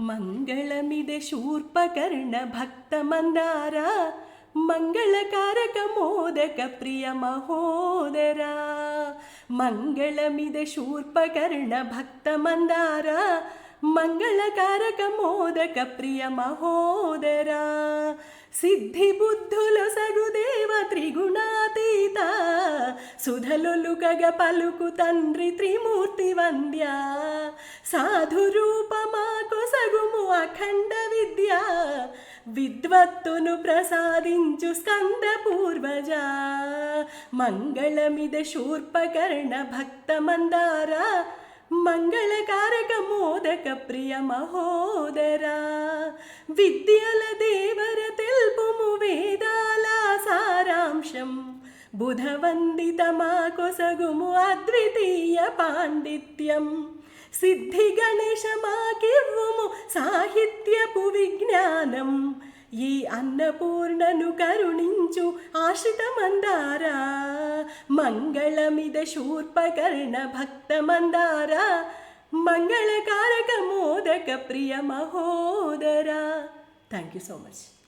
ಮಂಗಳಮಿದೆ ಶೂರ್ಪಕರ್ಣ ಭಕ್ತ ಮಂದಾರ ಮಂಗಳಕಾರಕ ಮೋದಕ ಪ್ರಿಯ ಮಹೋದರ. ಮಂಗಳಮಿದೆ ಶೂರ್ಪಕರ್ಣ ಭಕ್ತ ಮಂದಾರ మంగళకారక మోదక ప్రియ మహోదర. సిద్ధి బుద్ధులు సగుదేవ త్రిగుణాతీత సుధలొలుకగ పలుకు తండ్రి త్రిమూర్తి వంద్య. సాధు రూపమాకు సగుము అఖండ విద్య విద్వత్తును ప్రసాదించు స్కంద పూర్వజ. మంగళమిద శూర్పకర్ణ భక్త మందార మంగళకారక మోదక ప్రియ మహోదర. విద్యల దేవర తెల్పుము వేదాల సారాంశం బుధవందిత మా కొసగుము అద్వితీయ పాండిత్యం. సిద్ధి గణేశ మాకివ్వుము సాహిత్యపు విజ్ఞానం. ఈ అన్నపూర్ణను కరుణించు ఆశ్రిత మందార. మంగళమిద శూర్పకర్ణ భక్త మందార మంగళకారక మోదక ప్రియ మహోదర. Thank you so much.